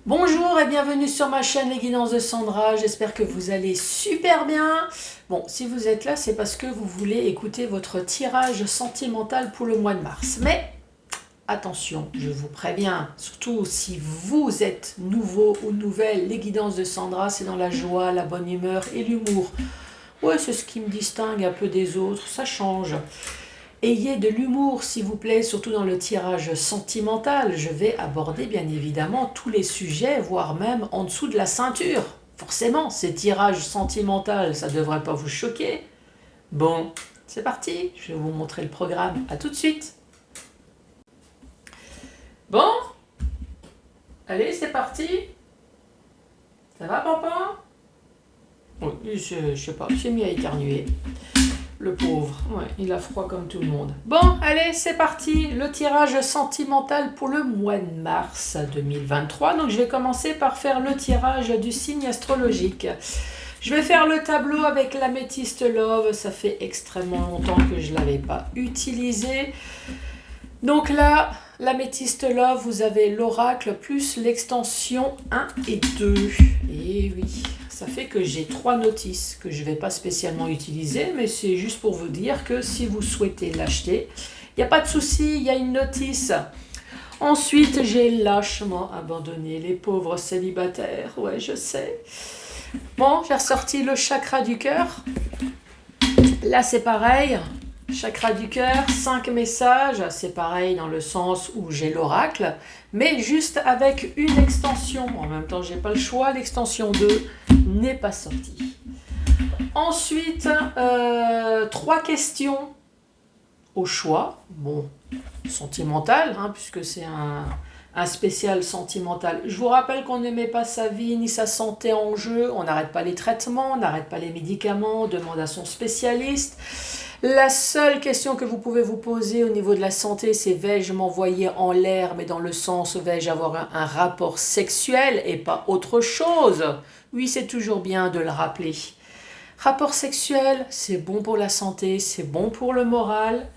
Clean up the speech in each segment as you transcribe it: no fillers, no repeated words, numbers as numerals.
Bonjour et bienvenue sur ma chaîne Les Guidances de Sandra, j'espère que vous allez super bien. Bon, si vous êtes là, c'est parce que vous voulez écouter votre tirage sentimental pour le mois de mars. Mais attention, je vous préviens, surtout si vous êtes nouveau ou nouvelle, Les Guidances de Sandra, c'est dans la joie, la bonne humeur et l'humour. Ouais, c'est ce qui me distingue un peu des autres, ça change. Ayez de l'humour, s'il vous plaît, surtout dans le tirage sentimental. Je vais aborder bien évidemment tous les sujets, voire même en dessous de la ceinture. Forcément, ces tirages sentimentaux, ça ne devrait pas vous choquer. Bon, c'est parti, je vais vous montrer le programme. À tout de suite. Bon, allez, c'est parti. Ça va, papa? Oui, je sais pas, j'ai mis à éternuer. Le pauvre, ouais, il a froid comme tout le monde. Bon, allez, c'est parti. Le tirage sentimental pour le mois de mars 2023. Donc, je vais commencer par faire le tirage du signe astrologique. Je vais faire le tableau avec l'améthyste Love. Ça fait extrêmement longtemps que je ne l'avais pas utilisé. Donc là, l'améthyste Love, vous avez l'oracle plus l'extension 1 et 2. Et oui, ça fait que j'ai 3 notices que je ne vais pas spécialement utiliser, mais c'est juste pour vous dire que si vous souhaitez l'acheter, il n'y a pas de souci, il y a une notice. Ensuite, j'ai lâchement abandonné les pauvres célibataires, ouais, je sais. Bon, j'ai ressorti le chakra du cœur. Là, c'est pareil. Chakra du cœur, 5 messages, c'est pareil dans le sens où j'ai l'oracle, mais juste avec une extension. En même temps, j'ai pas le choix, l'extension 2 n'est pas sortie. Ensuite, 3 questions au choix. Bon, sentimental, puisque c'est un spécial sentimental. Je vous rappelle qu'on ne met pas sa vie ni sa santé en jeu, on n'arrête pas les traitements, on n'arrête pas les médicaments, on demande à son spécialiste. La seule question que vous pouvez vous poser au niveau de la santé, c'est vais-je m'envoyer en l'air, mais dans le sens vais-je avoir un rapport sexuel et pas autre chose? Oui, c'est toujours bien de le rappeler. Rapport sexuel, c'est bon pour la santé, c'est bon pour le moral,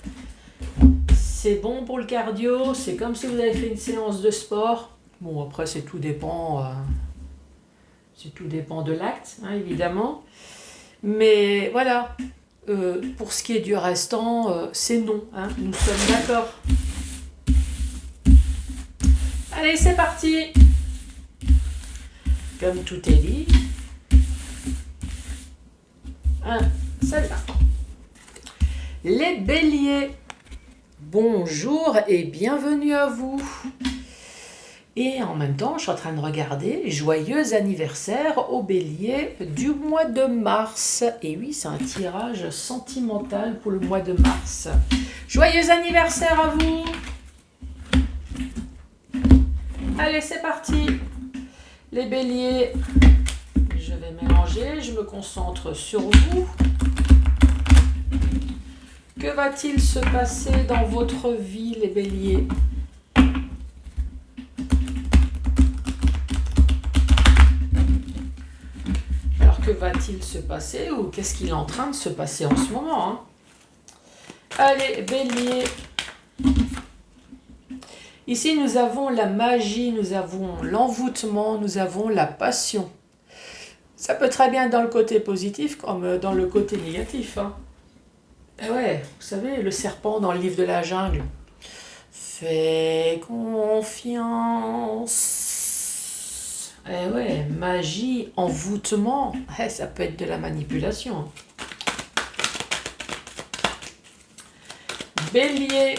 c'est bon pour le cardio, c'est comme si vous avez fait une séance de sport. Bon, après, tout dépend de l'acte, évidemment. Mais voilà. Pour ce qui est du restant, c'est non. Nous sommes d'accord. Allez, c'est parti. Comme tout est dit. Celle-là. Les béliers. Bonjour et bienvenue à vous. Et en même temps, je suis en train de regarder joyeux anniversaire au bélier du mois de mars. Et oui, c'est un tirage sentimental pour le mois de mars. Joyeux anniversaire à vous! Allez, c'est parti! Les béliers, je vais mélanger, je me concentre sur vous. Que va-t-il se passer dans votre vie, les béliers? Que va-t-il se passer ou qu'est-ce qu'il est en train de se passer en ce moment? Allez, bélier. Ici, nous avons la magie, nous avons l'envoûtement, nous avons la passion. Ça peut très bien être dans le côté positif comme dans le côté négatif. Et ouais, vous savez, le serpent dans le livre de la jungle. Fais confiance. Eh ouais, magie, envoûtement, ça peut être de la manipulation. Bélier.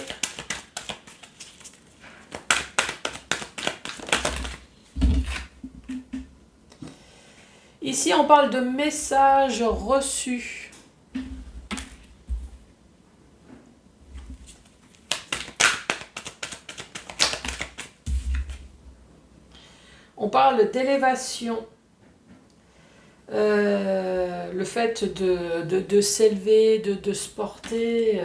Ici, on parle de messages reçus. On parle d'élévation, le fait de s'élever, de se porter.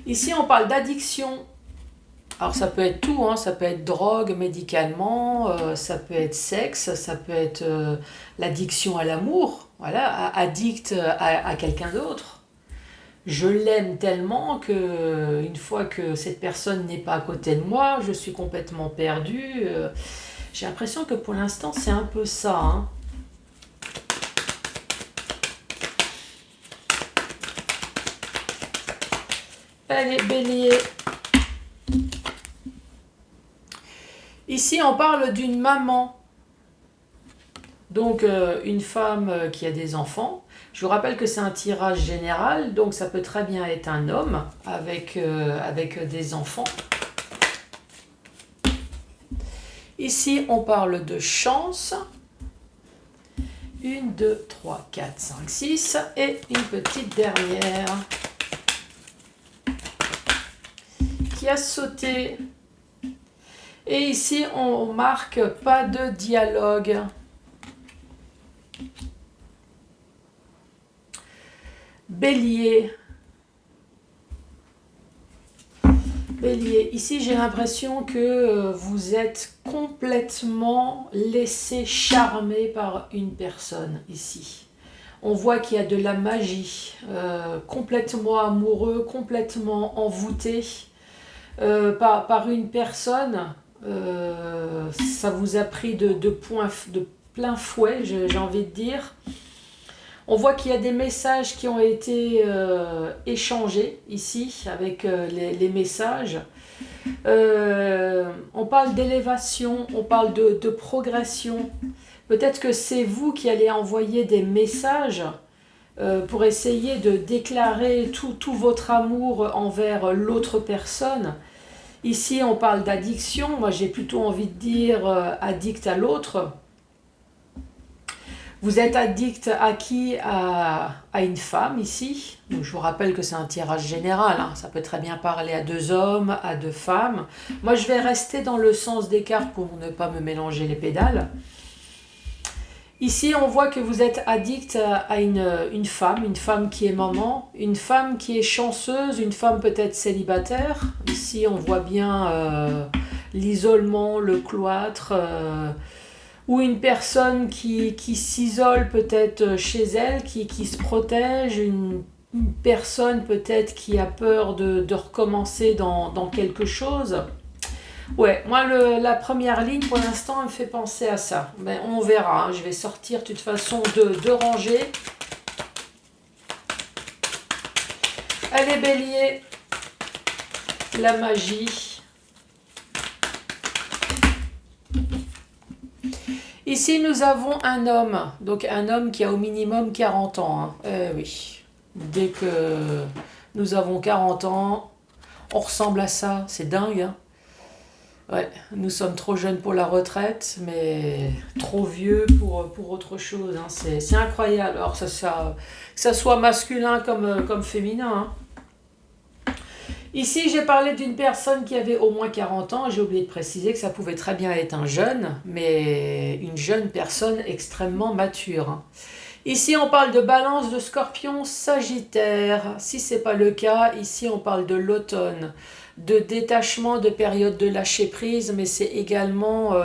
Ici, on parle d'addiction. Alors, ça peut être tout, ça peut être drogue, médicalement, ça peut être sexe, ça peut être l'addiction à l'amour, voilà, addict à quelqu'un d'autre. je l'aime tellement que une fois que cette personne n'est pas à côté de moi, je suis complètement perdue. J'ai l'impression que pour l'instant, c'est un peu ça, hein. Allez, bélier. Ici, on parle d'une maman. Donc, une femme qui a des enfants. Je vous rappelle que c'est un tirage général, donc ça peut très bien être un homme avec des enfants. Ici, on parle de chance. 1, 2, 3, 4, 5, 6. Et une petite dernière qui a sauté. Et ici, on marque pas de dialogue. Bélier. Bélier, ici j'ai l'impression que vous êtes complètement laissé charmer par une personne ici. On voit qu'il y a de la magie, complètement amoureux, complètement envoûté par une personne. Ça vous a pris de plein fouet, j'ai envie de dire. On voit qu'il y a des messages qui ont été échangés ici avec les messages. On parle d'élévation, on parle de progression. Peut-être que c'est vous qui allez envoyer des messages pour essayer de déclarer tout votre amour envers l'autre personne. Ici, on parle d'addiction. Moi, j'ai plutôt envie de dire addict à l'autre. Vous êtes addict à qui? À une femme ici. Donc, je vous rappelle que c'est un tirage général, hein. Ça peut très bien parler à 2 hommes, à 2 femmes. Moi, je vais rester dans le sens des cartes pour ne pas me mélanger les pédales. Ici, on voit que vous êtes addict à une femme qui est maman, une femme qui est chanceuse, une femme peut-être célibataire. Ici, on voit bien l'isolement, le cloître... ou une personne qui s'isole peut-être chez elle, qui se protège, une personne peut-être qui a peur de recommencer dans quelque chose. Ouais, moi la première ligne pour l'instant elle me fait penser à ça. Mais on verra, hein. Je vais sortir de toute façon de rangées. Allez bélier, la magie. Ici, nous avons un homme. Donc, un homme qui a au minimum 40 ans. Hein. Oui. Dès que nous avons 40 ans, on ressemble à ça. C'est dingue. Hein. Ouais. Nous sommes trop jeunes pour la retraite, mais trop vieux pour autre chose. Hein. C'est incroyable. Alors, que ça soit masculin comme féminin. Hein. Ici, j'ai parlé d'une personne qui avait au moins 40 ans. J'ai oublié de préciser que ça pouvait très bien être un jeune, mais une jeune personne extrêmement mature. Hein. Ici, on parle de balance, de scorpion, sagittaire. Si ce n'est pas le cas, ici, on parle de l'automne, de détachement, de période de lâcher prise, mais c'est également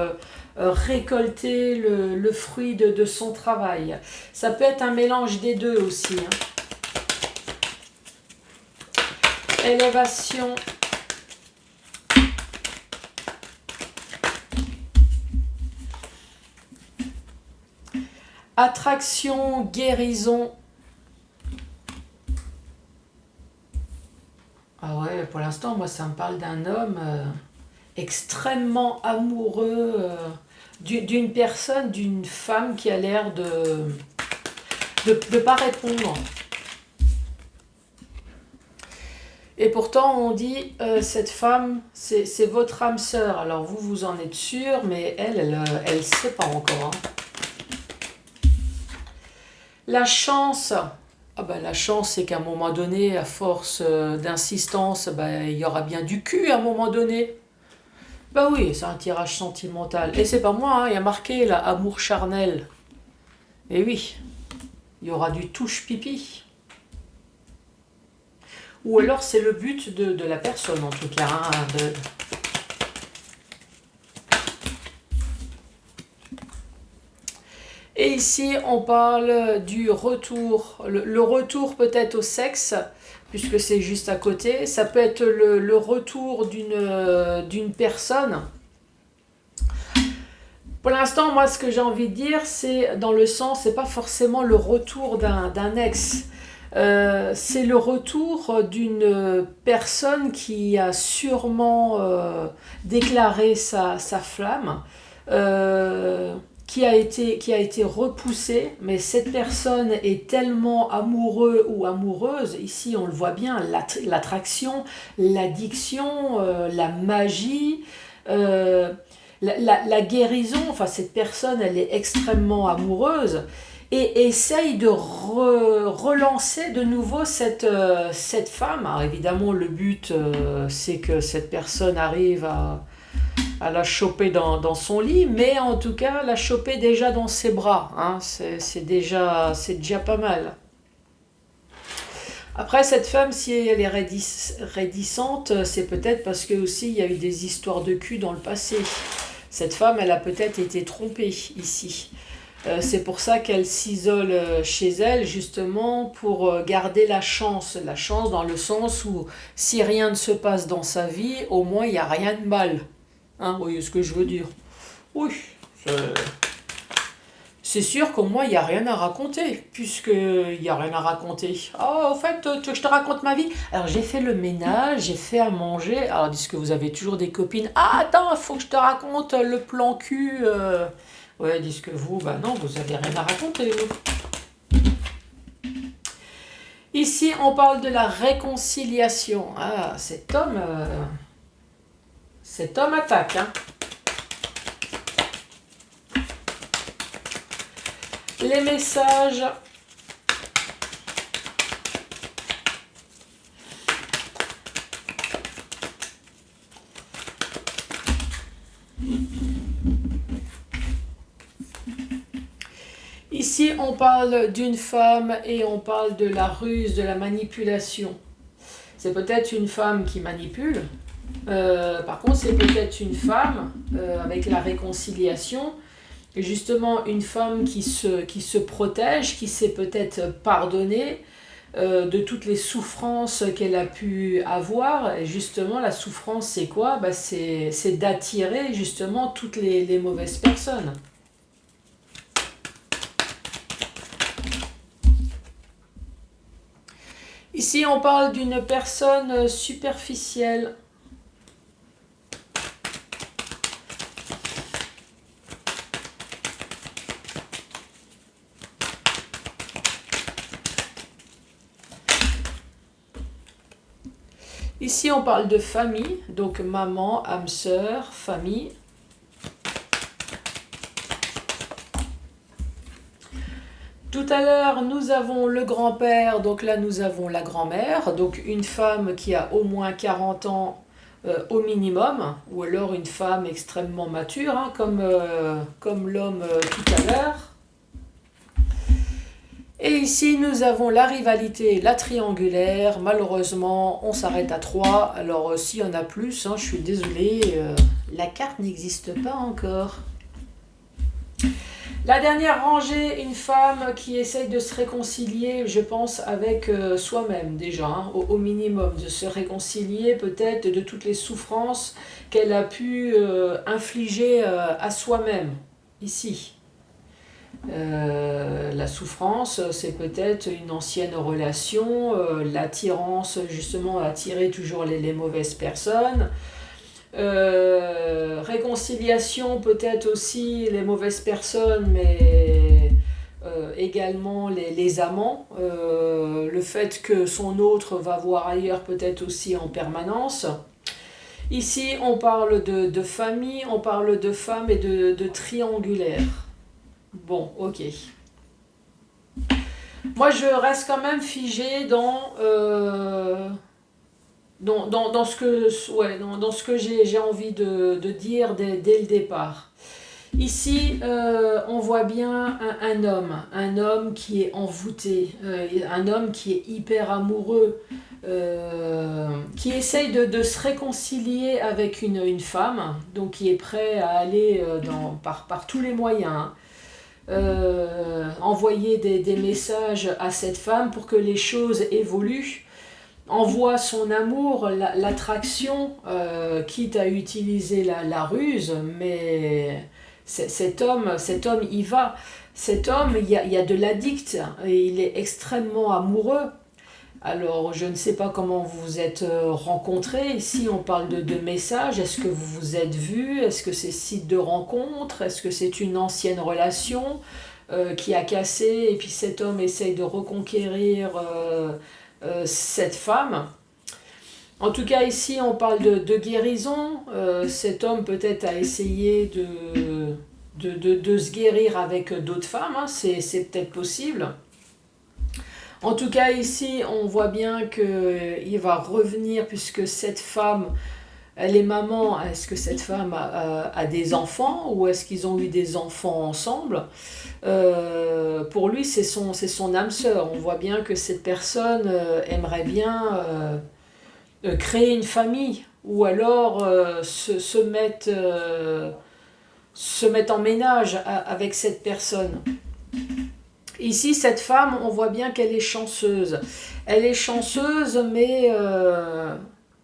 récolter le fruit de son travail. Ça peut être un mélange des deux aussi. Hein. Élévation. Attraction, guérison. Ah ouais, pour l'instant, moi, ça me parle d'un homme extrêmement amoureux d'une personne, d'une femme qui a l'air de pas répondre. Et pourtant, on dit, cette femme, c'est votre âme sœur. Alors, vous en êtes sûr, mais elle sait pas encore. Hein. La chance. Ah ben, la chance, c'est qu'à un moment donné, à force d'insistance, il y aura bien du cul à un moment donné. Bah oui, c'est un tirage sentimental. Et c'est pas moi, hein, il y a marqué là, amour charnel. Et oui, il y aura du touche-pipi. Ou alors c'est le but de la personne en tout cas. Hein, Et ici on parle du retour. Le retour peut-être au sexe, puisque c'est juste à côté. Ça peut être le retour d'une personne. Pour l'instant, moi, ce que j'ai envie de dire, c'est dans le sens, c'est pas forcément le retour d'un ex. C'est le retour d'une personne qui a sûrement déclaré sa flamme, qui a été repoussée, mais cette personne est tellement amoureux ou amoureuse, ici on le voit bien, l'attraction, l'addiction, la magie, la guérison, enfin cette personne elle est extrêmement amoureuse et essaye de relancer de nouveau cette femme. Alors évidemment le but c'est que cette personne arrive à la choper dans son lit, mais en tout cas la choper déjà dans ses bras, hein. C'est déjà pas mal. Après, cette femme, si elle est réticente, c'est peut-être parce que aussi il y a eu des histoires de cul dans le passé. Cette femme, elle a peut-être été trompée ici. C'est pour ça qu'elle s'isole chez elle, justement, pour garder la chance. La chance dans le sens où si rien ne se passe dans sa vie, au moins il n'y a rien de mal. Hein, vous voyez ce que je veux dire? Oui, c'est sûr qu'au moins il n'y a rien à raconter, puisqu'il n'y a rien à raconter. Ah, au fait, tu veux que je te raconte ma vie? Alors j'ai fait le ménage, j'ai fait à manger. Alors dis que vous avez toujours des copines. Ah, attends, il faut que je te raconte le plan cul. Ouais, dis que vous, bah non, vous avez rien à raconter, vous. Ici, on parle de la réconciliation. Ah, cet homme attaque, hein. Les messages. Ici, on parle d'une femme et on parle de la ruse, de la manipulation. C'est peut-être une femme qui manipule. Par contre, c'est peut-être une femme avec la réconciliation. Justement, une femme qui se protège, qui sait peut-être pardonner de toutes les souffrances qu'elle a pu avoir. Et justement, la souffrance, c'est quoi? Bah, c'est d'attirer justement toutes les mauvaises personnes. Ici, on parle d'une personne superficielle. Ici, on parle de famille, donc maman, âme sœur, famille. Tout à l'heure, nous avons le grand-père, donc là, nous avons la grand-mère, donc une femme qui a au moins 40 ans au minimum, ou alors une femme extrêmement mature, hein, comme l'homme tout à l'heure. Et ici, nous avons la rivalité, la triangulaire. Malheureusement, on s'arrête à 3. Alors, s'il y en a plus, hein, je suis désolée, la carte n'existe pas encore. La dernière rangée, une femme qui essaye de se réconcilier, je pense, avec soi-même déjà, hein, au minimum, de se réconcilier peut-être de toutes les souffrances qu'elle a pu infliger à soi-même, ici. La souffrance, c'est peut-être une ancienne relation, l'attirance justement à attirer toujours les mauvaises personnes. Réconciliation, peut-être aussi les mauvaises personnes, mais également les amants. Le fait que son autre va voir ailleurs peut-être aussi en permanence. Ici, on parle de famille, on parle de femmes et de triangulaire. Bon, ok. Moi, je reste quand même figée dans ce que j'ai envie de dire dès le départ. Ici, on voit bien un homme qui est envoûté, un homme qui est hyper amoureux, qui essaye de se réconcilier avec une femme, donc qui est prêt à aller par tous les moyens, hein. Envoyer des messages à cette femme pour que les choses évoluent. envoie son amour, l'attraction, quitte à utiliser la ruse, mais cet homme y va. Cet homme, il y a de l'addict, et il est extrêmement amoureux. Alors, je ne sais pas comment vous vous êtes rencontrés. Ici, on parle de messages. Est-ce que vous vous êtes vus? Est-ce que c'est site de rencontre? Est-ce que c'est une ancienne relation qui a cassé et puis cet homme essaye de reconquérir cette femme? En tout cas, ici, on parle de guérison. Cet homme peut-être a essayé de se guérir avec d'autres femmes. Hein. C'est peut-être possible. En tout cas, ici, on voit bien qu'il va revenir puisque cette femme, elle est maman. Est-ce que cette femme a des enfants ou est-ce qu'ils ont eu des enfants ensemble? Pour lui, c'est son âme sœur. On voit bien que cette personne aimerait bien créer une famille ou alors se mettre en ménage avec cette personne. Ici, cette femme, on voit bien qu'elle est chanceuse. Elle est chanceuse, mais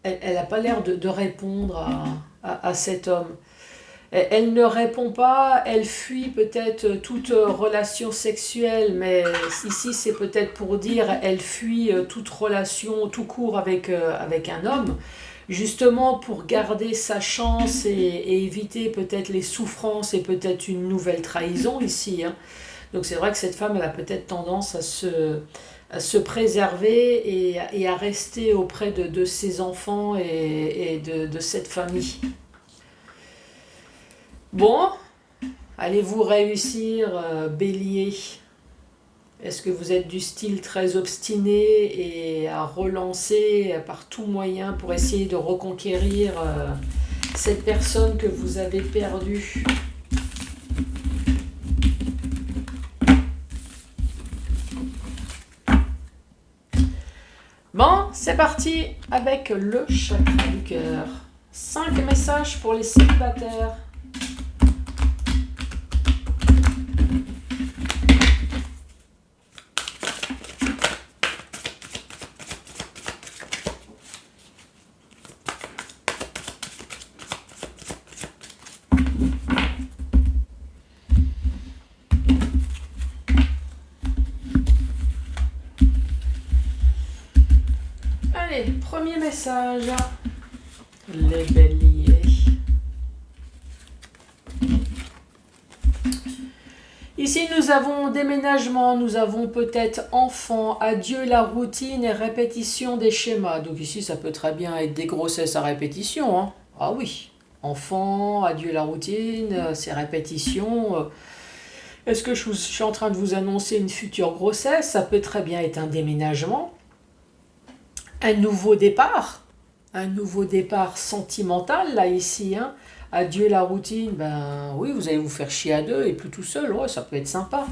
elle n'a pas l'air de répondre à cet homme. Elle ne répond pas, elle fuit peut-être toute relation sexuelle, mais ici c'est peut-être pour dire elle fuit toute relation tout court avec un homme, justement pour garder sa chance et éviter peut-être les souffrances et peut-être une nouvelle trahison ici. Hein. Donc c'est vrai que cette femme elle a peut-être tendance à se préserver et à rester auprès de ses enfants et de cette famille. Bon, allez-vous réussir, Bélier? Est-ce que vous êtes du style très obstiné et à relancer par tout moyen pour essayer de reconquérir cette personne que vous avez perdue? Bon, c'est parti avec le chakra du cœur. 5 messages pour les célibataires. Allez, premier message. Les béliers. Ici, nous avons déménagement, nous avons peut-être enfant, adieu la routine et répétition des schémas. Donc ici, ça peut très bien être des grossesses à répétition. Hein. Ah oui, enfant, adieu la routine, ces répétitions. Est-ce que je suis en train de vous annoncer une future grossesse? Ça peut très bien être un déménagement. Un nouveau départ sentimental là ici, hein. Adieu la routine, ben oui, vous allez vous faire chier à deux et plus tout seul, ouais, ça peut être sympa.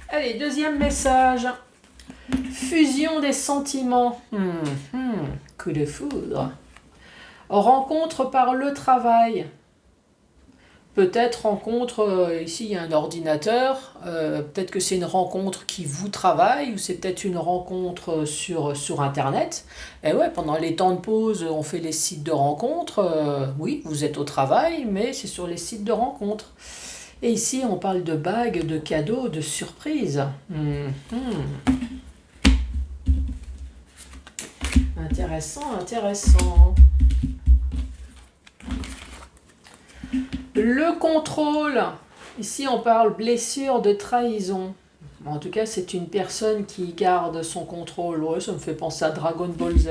Allez, deuxième message. Fusion des sentiments. Coup de foudre. Rencontre par le travail. Peut-être rencontre, ici il y a un ordinateur, peut-être que c'est une rencontre qui vous travaille ou c'est peut-être une rencontre sur Internet. Et ouais, pendant les temps de pause, on fait les sites de rencontres. Oui, vous êtes au travail, mais c'est sur les sites de rencontres. Et ici, on parle de bagues, de cadeaux, de surprises. Intéressant, intéressant. Le contrôle. Ici, on parle blessure de trahison. En tout cas, c'est une personne qui garde son contrôle. Ouais, ça me fait penser à Dragon Ball Z.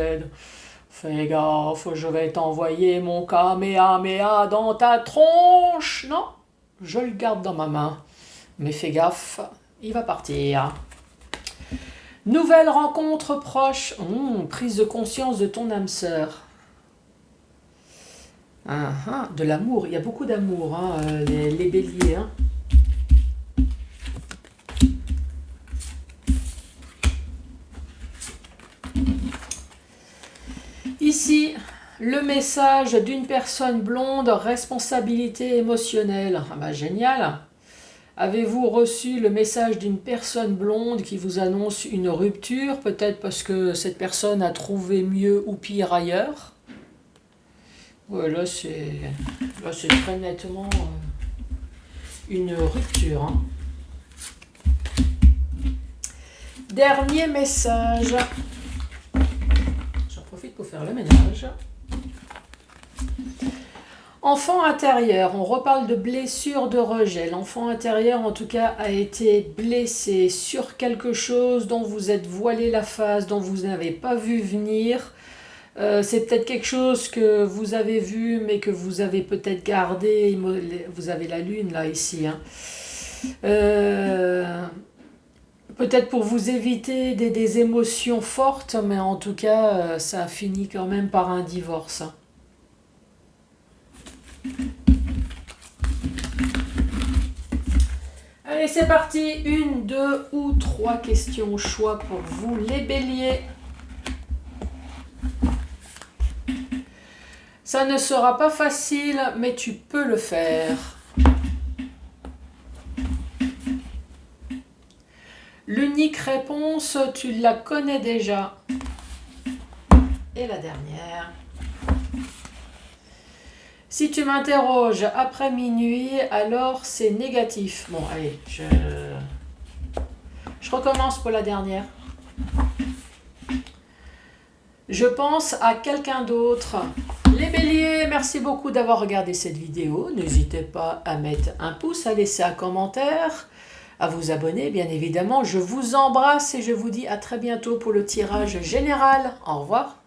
Fais gaffe, je vais t'envoyer mon Kamehameha dans ta tronche. Non, je le garde dans ma main. Mais fais gaffe, il va partir. Nouvelle rencontre proche. Prise de conscience de ton âme sœur. De l'amour, il y a beaucoup d'amour, hein, les béliers. Hein. Ici, le message d'une personne blonde, responsabilité émotionnelle. Ah bah génial. Avez-vous reçu le message d'une personne blonde qui vous annonce une rupture? Peut-être parce que cette personne a trouvé mieux ou pire ailleurs. Ouais, là c'est très nettement une rupture. Hein. Dernier message. J'en profite pour faire le ménage. Enfant intérieur, on reparle de blessure, de rejet. L'enfant intérieur, en tout cas, a été blessé sur quelque chose dont vous êtes voilé la face, dont vous n'avez pas vu venir. C'est peut-être quelque chose que vous avez vu, mais que vous avez peut-être gardé. Vous avez la lune, là, ici. Hein. Peut-être pour vous éviter des émotions fortes, mais en tout cas, ça a fini quand même par un divorce. Allez, c'est parti. 1, 2 ou 3 questions au choix pour vous, les béliers. Ça ne sera pas facile, mais tu peux le faire. L'unique réponse, tu la connais déjà. Et la dernière. Si tu m'interroges après minuit, alors c'est négatif. Bon, allez, je recommence pour la dernière. Je pense à quelqu'un d'autre. Les béliers, merci beaucoup d'avoir regardé cette vidéo. N'hésitez pas à mettre un pouce, à laisser un commentaire, à vous abonner, bien évidemment. Je vous embrasse et je vous dis à très bientôt pour le tirage général. Au revoir.